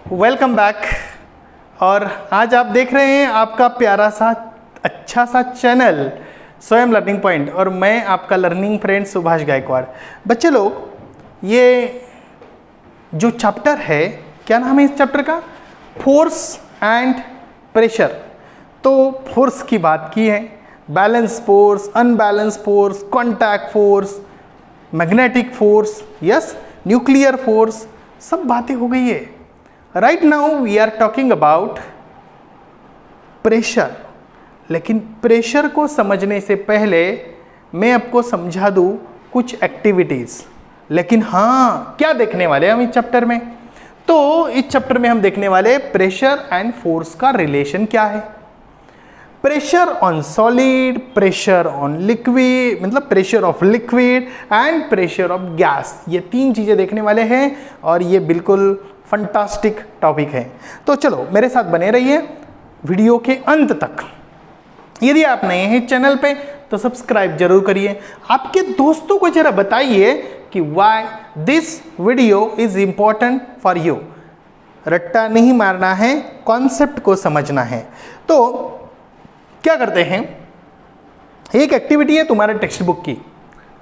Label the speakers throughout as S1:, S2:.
S1: Welcome back. और आज आप देख रहे हैं आपका प्यारा सा अच्छा सा चैनल स्वयं लर्निंग पॉइंट, और मैं आपका लर्निंग फ्रेंड सुभाष गायकवाड़। बच्चे लोग, ये जो चैप्टर है, क्या नाम है इस चैप्टर का? Force and pressure. तो फोर्स की बात की है, balance force, unbalance force, contact force, magnetic force, yes, nuclear force, सब बातें हो गई है। Right now we are talking about pressure. लेकिन प्रेशर को समझने से पहले मैं आपको समझा दूं कुछ एक्टिविटीज़। लेकिन हाँ, क्या देखने वाले हम इस चैप्टर में? तो इस चैप्टर में हम देखने वाले प्रेशर एंड फोर्स का रिलेशन क्या है। Pressure on solid, pressure on liquid, मतलब pressure of liquid and pressure of gas, ये तीन चीज़ें देखने वाले हैं और ये बिल्कुल फंटास्टिक टॉपिक है। तो चलो मेरे साथ बने रहिए वीडियो के अंत तक। यदि आप नए हैं चैनल पे तो सब्सक्राइब जरूर करिए। आपके दोस्तों को जरा बताइए कि why this video is important for you. रट्टा नहीं मारना है, कॉन्सेप्ट को समझना है। तो क्या करते हैं, एक एक्टिविटी है तुम्हारे टेक्स्ट बुक की।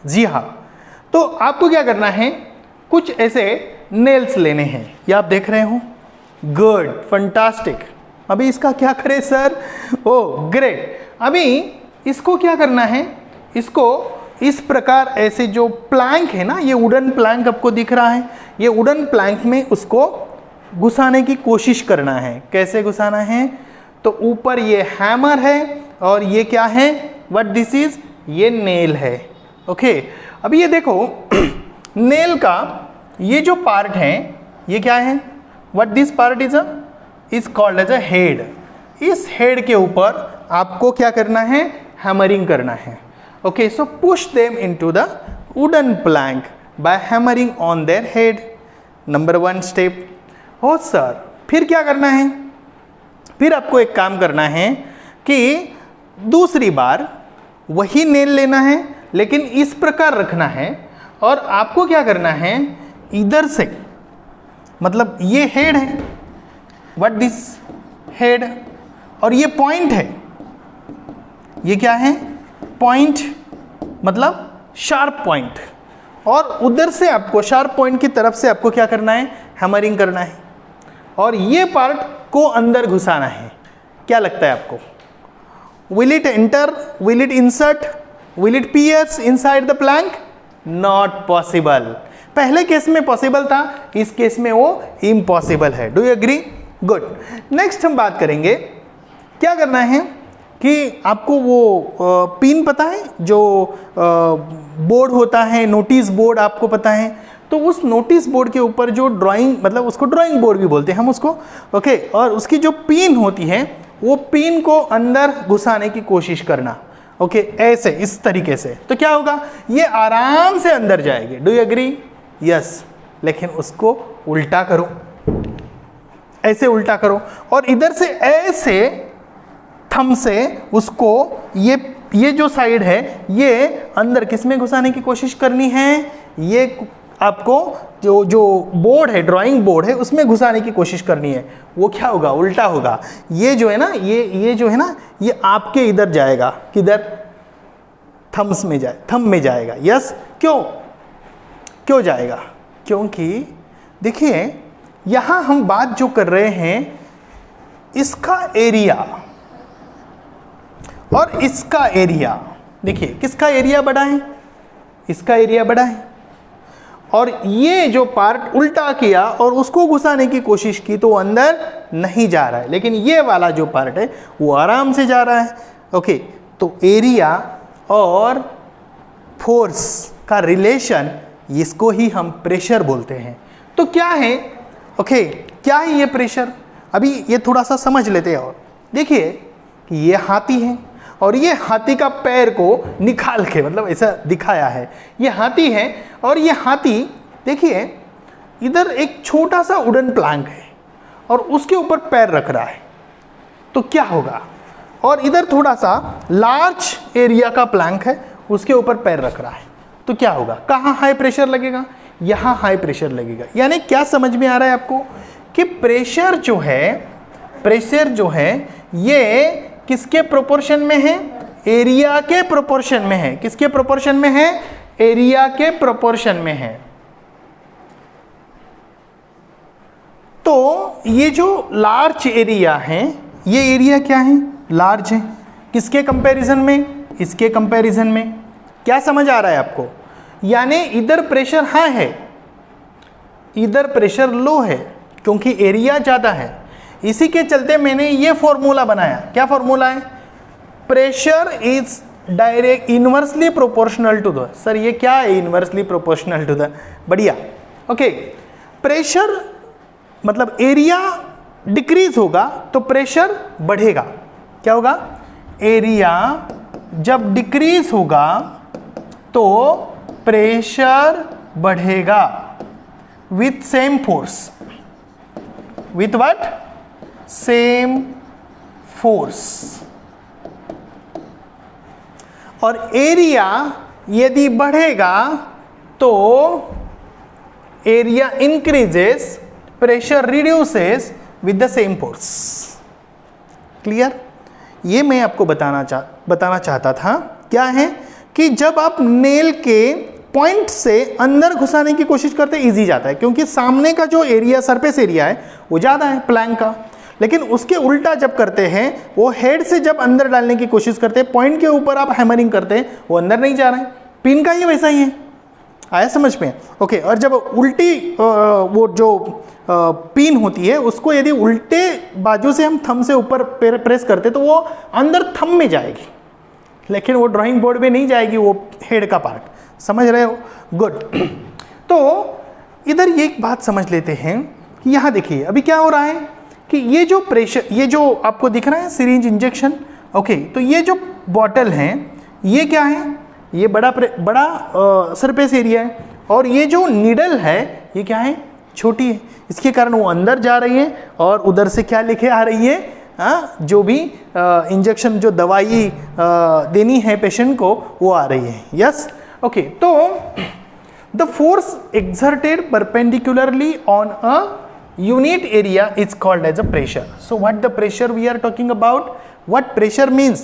S1: जी हाँ, तो आपको क्या करना है, कुछ ऐसे नेल्स लेने हैं। ये आप देख रहे हो, गुड, फंटास्टिक। अभी इसका क्या करें सर? ओ ग्रेट। अभी इसको क्या करना है, इसको इस प्रकार ऐसे जो प्लैंक है ना, ये वुडन प्लैंक आपको दिख रहा है, ये वुडन प्लैंक में उसको घुसाने की कोशिश करना है। कैसे घुसाना है? तो ऊपर ये हैमर है और ये क्या है, व्हाट दिस इज, ये नेल है। ओके, अभी ये देखो नेल का ये जो पार्ट है, ये क्या है, what this part is called as a head. इस हेड के ऊपर आपको क्या करना है, हैमरिंग करना है। Okay, so push them into the wooden plank by hammering on their head. Number 1 step. हो सर, फिर क्या करना है? फिर आपको एक काम करना है कि दूसरी बार वही नेल लेना है, लेकिन इस प्रकार रखना है, और आपको क्या करना है, इधर से, मतलब ये हेड है, व्हाट दिस हेड, और ये पॉइंट है। ये क्या है? पॉइंट, मतलब शार्प पॉइंट। और उधर से आपको शार्प पॉइंट की तरफ से आपको क्या करना है, हैमरिंग करना है, और ये पार्ट को अंदर घुसाना है। क्या लगता है आपको? Will it enter, will it insert, will it pierce inside the plank? Not possible. पहले केस में पॉसिबल था, इस केस में वो इम्पॉसिबल है। Do you agree? Good. Next हम बात करेंगे, क्या करना है कि आपको वो पिन पता है, जो बोर्ड होता है, नोटिस बोर्ड आपको पता है। तो उस नोटिस बोर्ड के ऊपर जो ड्राइंग, मतलब उसको ड्राइंग बोर्ड भी बोलते हैं हम उसको, ओके, और उसकी जो पिन होती है, वो पिन को अंदर घुसाने की कोशिश करना। ओके, ऐसे, इस तरीके से। तो क्या होगा, ये आराम से अंदर जाएगी। Do you agree? यस। लेकिन उसको उल्टा करो, ऐसे उल्टा करो, और इधर से ऐसे थंब से उसको, ये जो साइड है, ये अंदर किस में घुसाने की कोशिश करनी है, ये आपको जो बोर्ड है, ड्राइंग बोर्ड है, उसमें घुसाने की कोशिश करनी है। वो क्या होगा, उल्टा होगा। ये जो है ना, ये जो है ना, ये आपके इधर जाएगा, किधर, थम्स में जाए, थंब में जाएगा। यस। क्यों जाएगा? क्योंकि देखिए, यहां हम बात जो कर रहे हैं, इसका एरिया और इसका एरिया, देखिए किसका एरिया बड़ा है, इसका एरिया बड़ा है, और ये जो पार्ट उल्टा किया और उसको घुसाने की कोशिश की तो वो अंदर नहीं जा रहा है, लेकिन ये वाला जो पार्ट है वो आराम से जा रहा है। ओके, तो एरिया और फोर्स का रिलेशन, इसको ही हम प्रेशर बोलते हैं। तो क्या है, ओके, क्या है ये प्रेशर? अभी ये थोड़ा सा समझ लेते हैं। और देखिए कि ये हाथी है, और ये हाथी का पैर को निकाल के, मतलब ऐसा दिखाया है, ये हाथी है, और ये हाथी देखिए इधर एक छोटा सा वुडन प्लैंक है और उसके ऊपर पैर रख रहा है। तो क्या होगा, और इधर थोड़ा सा लार्ज एरिया का प्लैंक है, उसके ऊपर पैर रख रहा है। तो क्या होगा, कहाँ हाई प्रेशर लगेगा? यहाँ हाई प्रेशर लगेगा। यानी क्या समझ में आ रहा है आपको कि प्रेशर जो है ये किसके प्रोपोर्शन में है? एरिया के प्रोपोर्शन में है। किसके प्रोपोर्शन में है? एरिया के प्रोपोर्शन में है। तो ये जो लार्ज एरिया है, ये एरिया क्या है? लार्ज है। किसके कंपैरिजन में? इसके कंपैरिजन में। क्या समझ आ रहा है आपको? यानी इधर प्रेशर हाई है, इधर प्रेशर लो है, क्योंकि एरिया ज़्यादा है। इसी के चलते मैंने ये फॉर्मूला बनाया। क्या फॉर्मूला है? Pressure is direct inversely proportional to the, sir ये क्या है इनवर्सली प्रोपोर्शनल टू द? बढ़िया, ओके। प्रेशर मतलब एरिया डिक्रीज होगा तो प्रेशर बढ़ेगा। क्या होगा? एरिया जब डिक्रीज होगा तो प्रेशर बढ़ेगा with same force. With what? Same force. और एरिया यदि बढ़ेगा तो area increases, pressure reduces with the same force. Clear? ये मैं आपको बताना चाहता था। क्या है कि जब आप नेल के पॉइंट से अंदर घुसाने की कोशिश करते हैं इजी जाता है, क्योंकि सामने का जो एरिया सरफेस एरिया है वो ज़्यादा है प्लैंक का। लेकिन उसके उल्टा जब करते हैं, वो हेड से जब अंदर डालने की कोशिश करते हैं, पॉइंट के ऊपर आप हैमरिंग करते हैं, वो अंदर नहीं जा रहा है। पिन का ये वैसा ही है। आया समझ में? ओके। और जब उल्टी वो जो पिन होती है उसको यदि उल्टे बाजू से हम थंब से ऊपर प्रेस करते तो वो अंदर थंब में जाएगी, लेकिन वो ड्राइंग बोर्ड में नहीं जाएगी, वो हेड का पार्ट। समझ रहे हो? गुड। तो इधर ये एक बात समझ लेते हैं कि यहाँ देखिए अभी क्या हो रहा है कि ये जो प्रेशर, ये जो आपको दिख रहा है सिरिंज इंजेक्शन, ओके, तो ये जो बॉटल है ये क्या है? ये बड़ा सरफेस एरिया है, और ये जो नीडल है ये क्या है? छोटी है। इसके कारण वो अंदर जा रही है और उधर से क्या लेके आ रही है? जो भी इंजेक्शन, जो दवाई देनी है पेशेंट को, वो आ रही है। Yes, okay. तो the force exerted perpendicularly on a unit area is called as a pressure. So what the pressure we are talking about? What pressure means?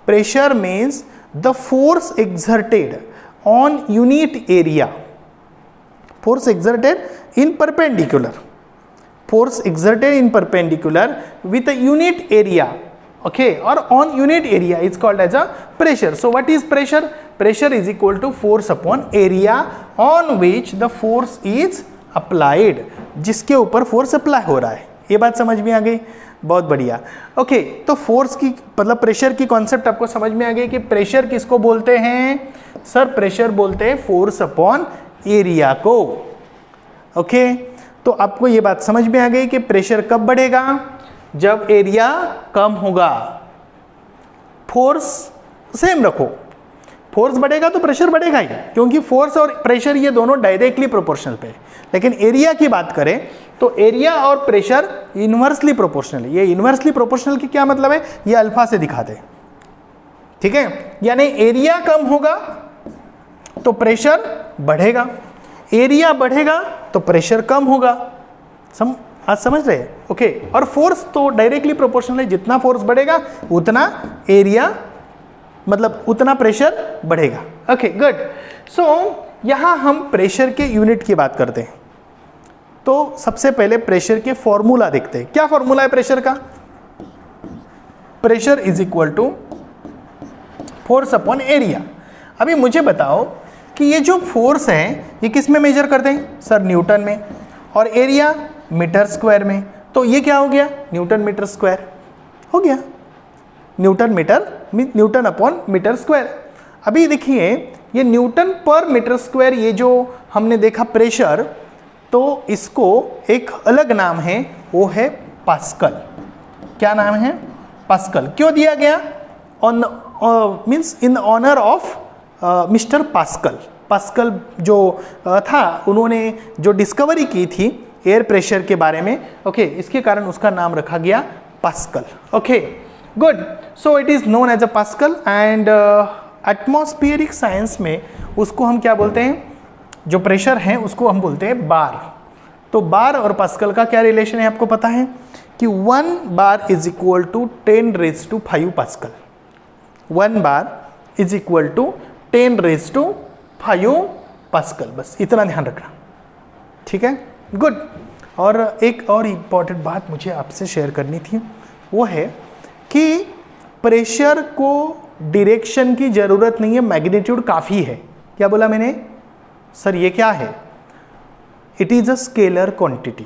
S1: Pressure means the force exerted on unit area. Force exerted in perpendicular. Force exerted in perpendicular with a unit area. Okay, or on unit area is called as a pressure. So what is pressure? Pressure is equal to force upon area on which the force is applied, जिसके ऊपर force apply हो रहा है। ये बात समझ में आ गई? बहुत बढ़िया। ओके, तो फोर्स की मतलब प्रेशर की कॉन्सेप्ट आपको समझ में आ गई कि प्रेशर किसको बोलते हैं? सर प्रेशर बोलते हैं फोर्स अपॉन एरिया को। ओके, तो आपको ये बात समझ में आ गई कि प्रेशर कब बढ़ेगा? जब एरिया कम होगा। फोर्स सेम रखो, फोर्स बढ़ेगा तो प्रेशर बढ़ेगा ही, क्योंकि फोर्स और प्रेशर ये दोनों डायरेक्टली प्रोपोर्शनल पे है। लेकिन एरिया की बात करें तो एरिया और प्रेशर इनवर्सली प्रोपोर्शनल है। ये इनवर्सली प्रोपोर्शनल की क्या मतलब है? ये अल्फा से दिखाते हैं। ठीक है, यानी एरिया कम होगा तो प्रेशर बढ़ेगा, एरिया बढ़ेगा तो प्रेशर कम होगा। आज समझ रहे हैं? ओके। और फोर्स तो डायरेक्टली प्रोपोर्शनल है, जितना फोर्स बढ़ेगा उतना एरिया मतलब उतना प्रेशर बढ़ेगा। Okay, good. सो यहां हम प्रेशर के यूनिट की बात करते हैं। तो सबसे पहले प्रेशर के फॉर्मूला देखते हैं। क्या फॉर्मूला है प्रेशर का? Pressure is equal to force upon area. अभी मुझे बताओ कि ये जो फोर्स है ये किस में मेजर करते हैं? सर न्यूटन में। और एरिया मीटर स्क्वायर में। तो ये क्या हो गया? न्यूटन मीटर स्क्वायर हो गया। Newton upon metre square. अभी देखिए ये न्यूटन पर मीटर स्क्वायर, ये जो हमने देखा प्रेशर, तो इसको एक अलग नाम है, वो है पास्कल। क्या नाम है? पास्कल। क्यों दिया गया? On means in honour of mister Pascal. Pascal जो था, उन्होंने जो डिस्कवरी की थी एयर प्रेशर के बारे में, ओके, इसके कारण उसका नाम रखा गया pascal. Okay, good. So it is known as a pascal. And atmospheric science में उसको हम क्या बोलते हैं? जो प्रेशर है उसको हम बोलते हैं बार। तो बार और पास्कल का क्या रिलेशन है आपको पता है कि 1 bar is equal to 10⁵ pascal. 1 bar is equal to 10⁵ pascal. बस इतना ध्यान रखना, ठीक है, गुड। और एक और इम्पॉर्टेंट बात मुझे आपसे शेयर करनी थी, वो है कि प्रेशर को डायरेक्शन की जरूरत नहीं है, मैग्नीट्यूड काफ़ी है। क्या बोला मैंने सर, ये क्या है? It is a scalar quantity.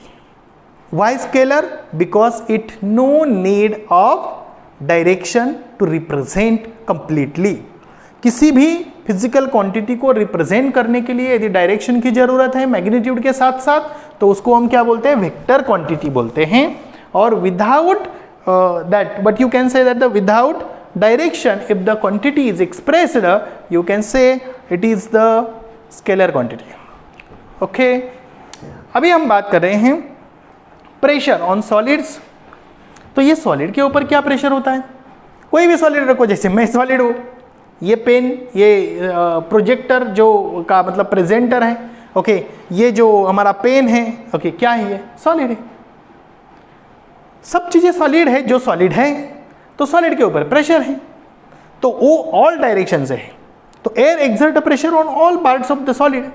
S1: Why scalar? Because it no need of direction to represent completely. किसी भी फिजिकल क्वांटिटी को रिप्रेजेंट करने के लिए यदि डायरेक्शन की जरूरत है मैग्नीट्यूड के साथ साथ, तो उसको हम क्या बोलते हैं? वेक्टर क्वांटिटी बोलते हैं। और without that, but you can say that without direction, if the quantity is expressed, you can say it is the scalar quantity. Okay, अभी हम बात कर रहे हैं प्रेशर ऑन सॉलिड्स। तो ये सॉलिड के ऊपर क्या प्रेशर होता है? कोई भी सॉलिड रखो, जैसे मैं सॉलिड हूँ, ये पेन, ये प्रोजेक्टर जो का मतलब प्रेजेंटर है, ओके, ये जो हमारा पेन है, ओके, क्या है? ये सॉलिड है। सब चीज़ें सॉलिड है, जो सॉलिड है तो सॉलिड के ऊपर प्रेशर है, तो वो ऑल डायरेक्शन से है। तो air exert pressure on all parts of the solid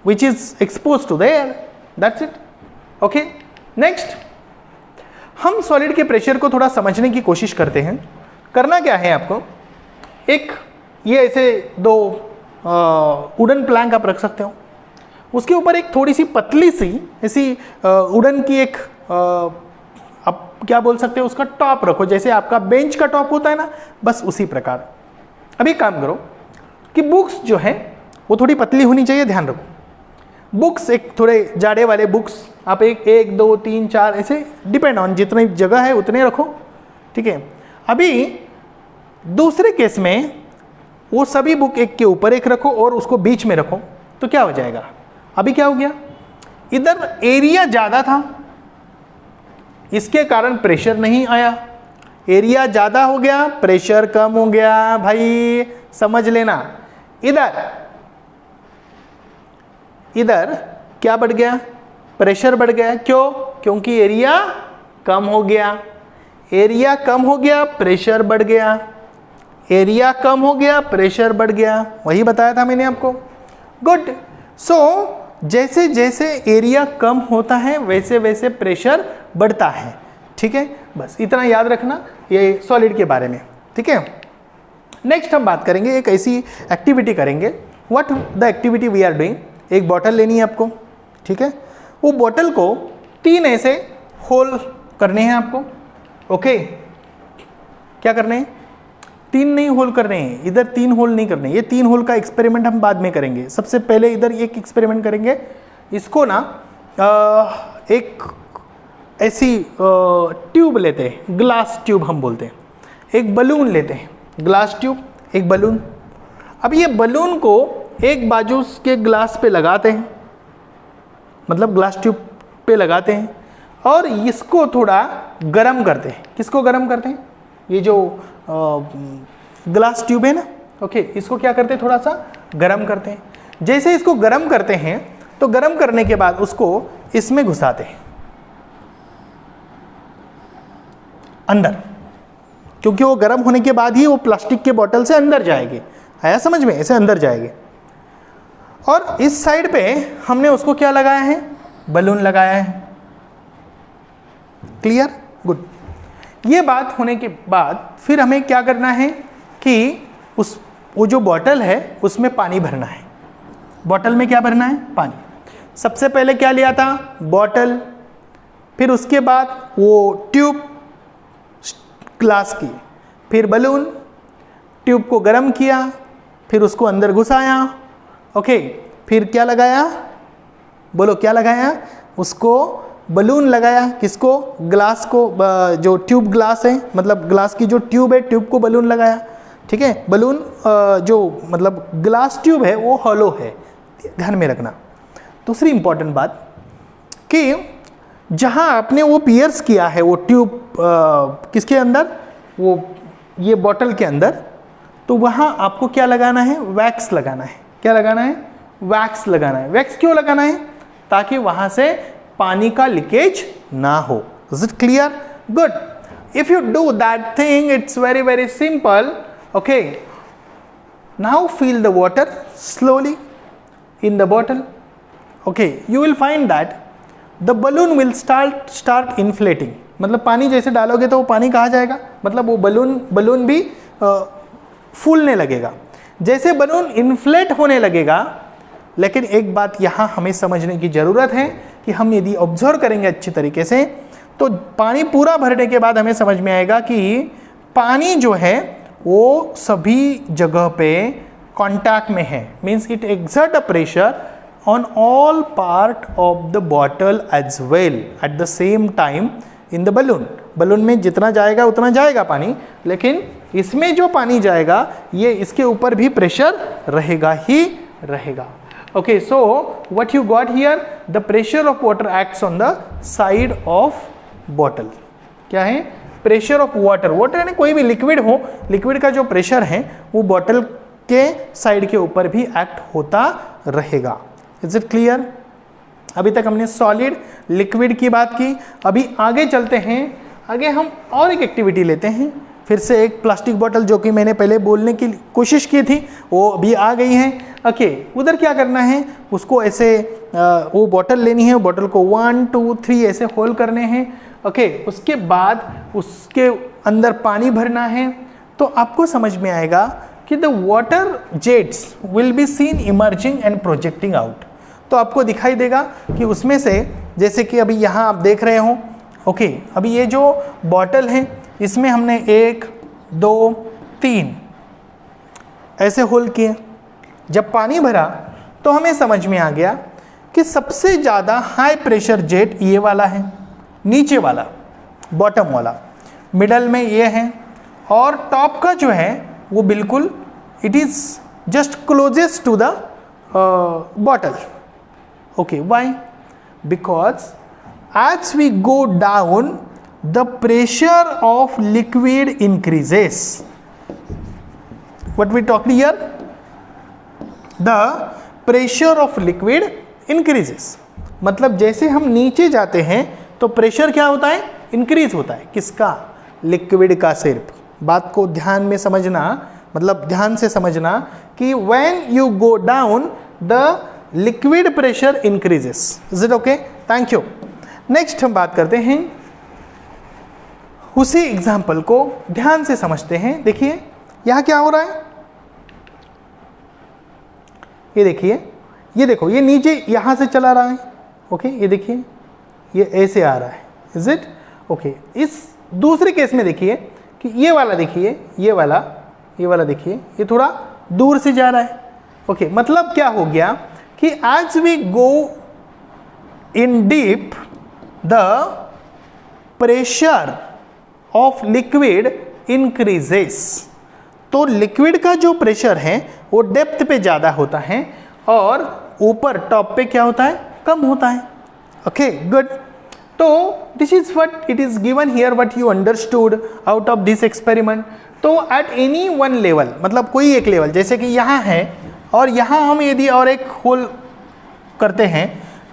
S1: which is expose to the air, that's it. Okay, next हम सॉलिड के प्रेशर को थोड़ा समझने की कोशिश करते हैं। करना क्या है आपको, एक ये ऐसे दो वुडन प्लैंक आप रख सकते हो, उसके ऊपर एक थोड़ी सी पतली सी ऐसी वुडन की एक आप क्या बोल सकते हो उसका टॉप रखो, जैसे आपका बेंच का टॉप होता है ना, बस उसी प्रकार। अभी काम करो कि बुक्स जो है वो थोड़ी पतली होनी चाहिए, ध्यान रखो। बुक्स एक थोड़े जाड़े वाले बुक्स आप एक 2 3 4 ऐसे डिपेंड ऑन जितनी जगह है उतने रखो, ठीक है। अभी दूसरे केस में वो सभी बुक एक के ऊपर एक रखो और उसको बीच में रखो, तो क्या हो जाएगा? अभी क्या हो गया? इधर एरिया ज़्यादा था, इसके कारण प्रेशर नहीं आया। एरिया ज़्यादा हो गया, प्रेशर कम हो गया। भाई समझ लेना, इधर क्या बढ़ गया? प्रेशर बढ़ गया। क्यों? क्योंकि एरिया कम हो गया। एरिया कम हो गया, प्रेशर बढ़ गया। एरिया कम हो गया, प्रेशर बढ़ गया। वही बताया था मैंने आपको। गुड। सो जैसे जैसे एरिया कम होता है वैसे वैसे प्रेशर बढ़ता है, ठीक है। बस इतना याद रखना ये सॉलिड के बारे में, ठीक है। नेक्स्ट हम बात करेंगे, एक ऐसी एक्टिविटी करेंगे। What the activity we are doing. एक बॉटल लेनी है आपको, ठीक है। वो बॉटल को 3 ऐसे होल करने हैं आपको, ओके। क्या करने हैं? 3 नहीं होल करने हैं, इधर 3 होल नहीं करने। ये 3 होल का एक्सपेरिमेंट हम बाद में करेंगे। सबसे पहले इधर एक एक्सपेरिमेंट करेंगे। इसको ना एक ऐसी ट्यूब लेते हैं, ग्लास ट्यूब हम बोलते हैं। एक बलून लेते हैं, ग्लास ट्यूब, एक बलून। अब ये बलून को एक बाजू के ग्लास पे लगाते हैं, मतलब ग्लास ट्यूब पे लगाते हैं, और इसको थोड़ा गर्म करते हैं। किसको गर्म करते हैं? ये जो ग्लास ट्यूब है ना, ओके, इसको क्या करते हैं? थोड़ा सा गर्म करते हैं। जैसे इसको गर्म करते हैं तो गर्म करने के बाद उसको इसमें घुसाते हैं अंदर, क्योंकि वो गर्म होने के बाद ही वो प्लास्टिक के बोतल से अंदर जाएगी। आया समझ में? ऐसे अंदर जाएगी। और इस साइड पे हमने उसको क्या लगाया है? बलून लगाया है। क्लियर? गुड। ये बात होने के बाद फिर हमें क्या करना है कि वो जो बॉटल है उसमें पानी भरना है। बॉटल में क्या भरना है? पानी। सबसे पहले क्या लिया था? बॉटल। फिर उसके बाद वो ट्यूब ग्लास की, फिर बलून, ट्यूब को गर्म किया, फिर उसको अंदर घुसाया, ओके। फिर क्या लगाया? बोलो क्या लगाया? उसको बलून लगाया। किसको? ग्लास को, जो ट्यूब ग्लास है, मतलब ग्लास की जो ट्यूब है, ट्यूब को बलून लगाया, ठीक है। बलून जो मतलब ग्लास ट्यूब है वो हॉलो है, ध्यान में रखना। दूसरी इंपॉर्टेंट बात कि जहाँ आपने वो पियर्स किया है वो ट्यूब किसके अंदर? वो ये बॉटल के अंदर, तो वहाँ आपको क्या लगाना है? वैक्स लगाना है। क्या लगाना है? वैक्स लगाना है। वैक्स क्यों लगाना है? ताकि वहाँ से पानी का लीकेज ना हो। Is it clear? Good. If you do that thing, it's very very simple. Okay, now fill the water slowly in the bottle. Okay, you will find that the balloon will start inflating. मतलब पानी जैसे डालोगे तो वो पानी कहाँ जाएगा, मतलब वो बलून भी फूलने लगेगा। जैसे बलून इन्फ्लेट होने लगेगा, लेकिन एक बात यहाँ हमें समझने की ज़रूरत है कि हम यदि ऑब्जर्व करेंगे अच्छी तरीके से तो पानी पूरा भरने के बाद हमें समझ में आएगा कि पानी जो है वो सभी जगह पे कांटेक्ट में है, means it exert a pressure on all part of the bottle as well at the same time in the balloon. Balloon में जितना जाएगा उतना जाएगा पानी, लेकिन इसमें जो पानी जाएगा ये इसके ऊपर भी प्रेशर रहेगा ही रहेगा। Okay, so what you got here, the pressure of water acts on the side of bottle. क्या है? Pressure of water. वाटर यानी कोई भी लिक्विड हो, लिक्विड का जो प्रेशर है वो बॉटल के साइड के ऊपर भी एक्ट होता रहेगा। Is it clear? अभी तक हमने सॉलिड लिक्विड की बात की, अभी आगे चलते हैं। आगे हम और एक एक्टिविटी लेते हैं, फिर से एक प्लास्टिक बॉटल जो कि मैंने पहले बोलने की कोशिश की थी वो अभी आ गई है। ओके, उधर क्या करना है, उसको ऐसे वो बॉटल लेनी है, बॉटल को 1 2 3 ऐसे होल करने हैं। ओके, उसके बाद उसके अंदर पानी भरना है, तो आपको समझ में आएगा कि the water jets will be seen emerging and projecting out. तो आपको दिखाई देगा कि उसमें से, जैसे कि अभी यहाँ आप देख रहे हो, ओके, अभी ये जो बॉटल है इसमें हमने 1 2 3 ऐसे होल किए। जब पानी भरा तो हमें समझ में आ गया कि सबसे ज़्यादा हाई प्रेशर जेट ये वाला है, नीचे वाला बॉटम वाला, मिडल में ये है, और टॉप का जो है वो बिल्कुल it is just closest to the bottle. Okay, why? Because as we go down the pressure of liquid increases. What we talked here? The pressure of liquid increases. मतलब जैसे हम नीचे जाते हैं तो प्रेशर क्या होता है? इंक्रीज होता है। किसका? लिक्विड का। सिर्फ बात को ध्यान में समझना, मतलब ध्यान से समझना कि when you go down the liquid pressure increases. Is it okay? Thank you. Next हम बात करते हैं, उसी एग्जाम्पल को ध्यान से समझते हैं। देखिए यहाँ क्या हो रहा है, ये देखिए, ये देखो, ये नीचे यहाँ से चला रहा है। ओके, ये देखिए, ये ऐसे आ रहा है। Is it okay? इस दूसरे केस में देखिए कि ये वाला देखिए, ये वाला देखिए, ये थोड़ा दूर से जा रहा है। ओके, मतलब क्या हो गया कि as we go in deep the pressure of liquid increases. तो लिक्विड का जो प्रेशर है वो डेप्थ पे ज़्यादा होता है और ऊपर टॉप पे क्या होता है? कम होता है। Okay, good. तो this is what it is given here, what you understood out of this experiment. तो एट एनी वन लेवल, मतलब कोई एक लेवल, जैसे कि यहाँ है और यहाँ हम यदि और एक होल करते हैं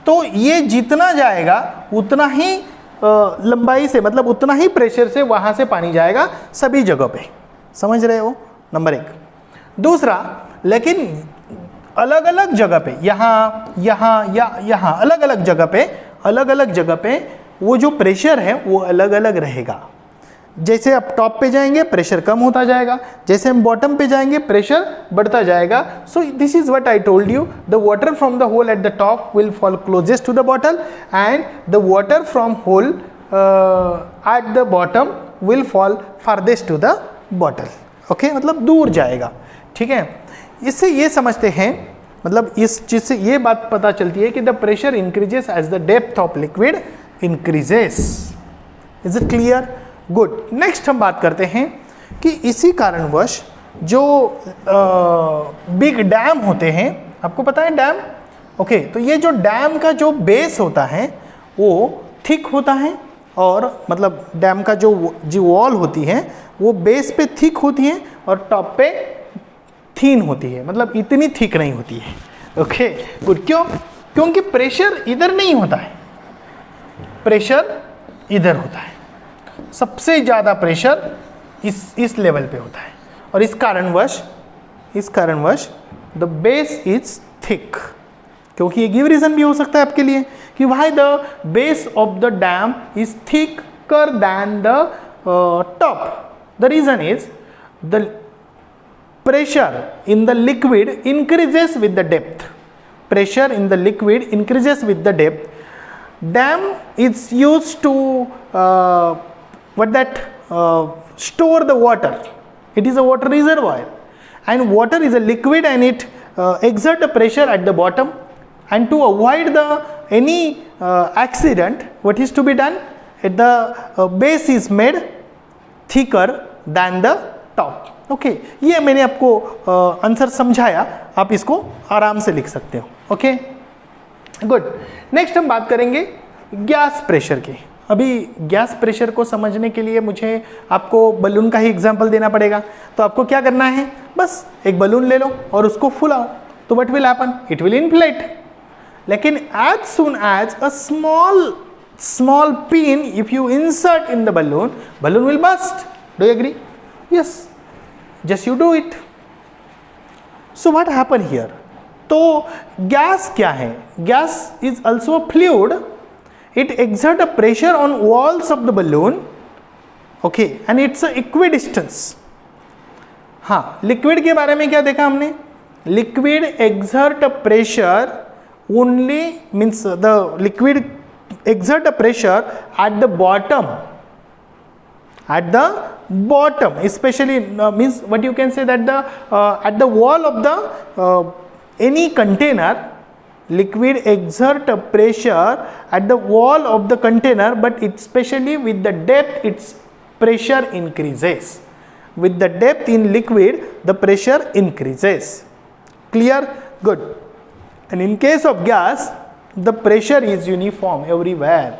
S1: तो ये जितना जाएगा उतना ही लंबाई से, मतलब उतना ही प्रेशर से वहाँ से पानी जाएगा सभी जगह पे। समझ रहे हो? नंबर 1। दूसरा, लेकिन अलग अलग जगह पे, यहाँ यहाँ अलग अलग जगह पे वो जो प्रेशर है वो अलग अलग रहेगा। जैसे आप टॉप पे जाएंगे प्रेशर कम होता जाएगा, जैसे हम बॉटम पे जाएंगे प्रेशर बढ़ता जाएगा। So this is what I told you, the water from the hole at the top will fall closest to the bottle and the water from hole at the bottom will fall farthest to the bottle. Okay, मतलब दूर जाएगा। ठीक है, इससे ये समझते हैं, मतलब इस चीज से ये बात पता चलती है कि the pressure increases as the depth of liquid increases. Is it clear? Good. Next हम बात करते हैं कि इसी कारणवश जो बिग डैम होते हैं, आपको पता है डैम? ओके, तो ये जो डैम का जो बेस होता है वो थिक होता है, और मतलब डैम का जो वॉल होती है वो बेस पे थिक होती है और टॉप पे थीन होती है, मतलब इतनी थिक नहीं होती है। Okay, good. क्यों? क्योंकि प्रेशर इधर नहीं होता है, प्रेशर इधर होता है, सबसे ज़्यादा प्रेशर इस लेवल पे होता है, और इस कारणवश द बेस इज थिक। क्योंकि ये गिव रीजन भी हो सकता है आपके लिए कि why the base of the dam is thicker than the top. The reason is the pressure in the liquid increases with the depth. Pressure in the liquid increases with the depth. Dam is used to store the water. It is a water reservoir, and water is a liquid, and it exerts a pressure at the bottom. And to avoid any accident, what is to be done? The base is made thicker than the top. Okay ये मैंने आपको answer समझाया, आप इसको आराम से लिख सकते हो। Okay good. नेक्स्ट हम बात करेंगे गैस प्रेशर की। अभी गैस प्रेशर को समझने के लिए मुझे आपको बलून का ही एग्जांपल देना पड़ेगा। तो आपको क्या करना है, बस एक बलून ले लो और उसको फुलाओ, तो what will happen, it will inflate. लेकिन as soon as a small pin if you insert in the balloon will burst. Do you agree? Yes, just you do it. So what happened here? तो gas क्या है? Gas is also a fluid. It exerts a pressure on walls of the balloon. Okay, and it's a equidistance. हाँ, liquid के बारे में क्या देखा हमने? Liquid exert a pressure only, means the liquid exert a pressure at the bottom. At the bottom, especially means what you can say that the at the wall of the any container, liquid exert a pressure at the wall of the container, but especially with the depth its pressure increases. With the depth in liquid, the pressure increases. Clear? Good. And in case of gas, the pressure is uniform everywhere.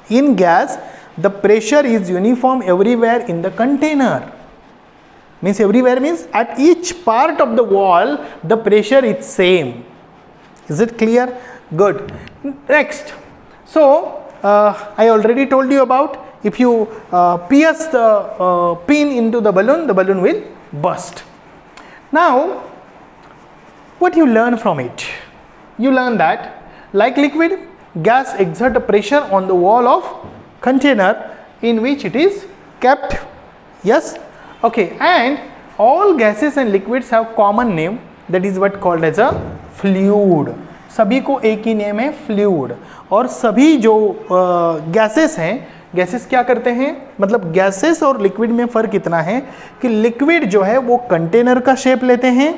S1: In gas, the pressure is uniform everywhere in the container. Means everywhere means at each part of the wall the pressure is same. Is it clear? Good. Next, so I already told you about, if you pierce the pin into the balloon will burst. Now what you learn from it? You learn that like liquid, gas exert a pressure on the wall of container in which it is kept. Yes, okay, and all gases and liquids have common name, that is what called as a fluid. सभी को एक ही name है fluid. और सभी जो gases हैं, gases क्या करते हैं, मतलब गैसेस और लिक्विड में फ़र्क इतना है कि लिक्विड जो है वो कंटेनर का शेप लेते हैं,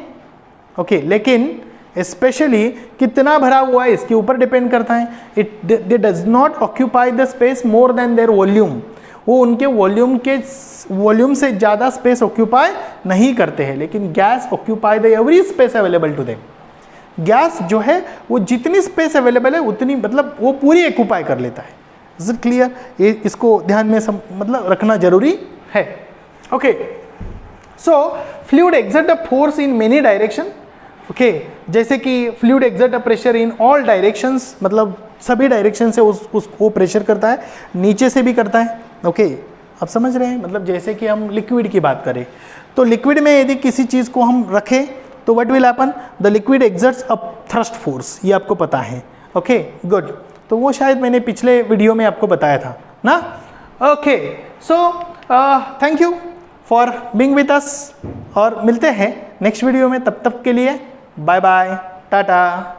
S1: ओके, लेकिन स्पेशली कितना भरा हुआ है इसके ऊपर डिपेंड करता है। दे does not occupy the space more than there volume. वो उनके वॉल्यूम से ज़्यादा स्पेस ऑक्यूपाई नहीं करते हैं, लेकिन gas occupy the every space available to them. Gas जो है वो जितनी स्पेस अवेलेबल है उतनी, मतलब वो पूरी ऑक्यूपाई कर लेता है। Is it clear? ये इसको ध्यान में मतलब रखना जरूरी है। Okay, so fluid exert a force in many direction. Okay, जैसे कि fluid exert a pressure in all directions, मतलब सभी डायरेक्शन से उसको प्रेशर करता है, नीचे से भी करता है। ओके, आप समझ रहे हैं? मतलब जैसे कि हम लिक्विड की बात करें तो लिक्विड में यदि किसी चीज़ को हम रखें तो what will happen, the liquid exerts a thrust force, ये आपको पता है। ओके गुड, तो वो शायद मैंने पिछले वीडियो में आपको बताया था ना। Okay, so thank you for being with us, और मिलते हैं नेक्स्ट वीडियो में। तब तक के लिए बाय बाय, टाटा।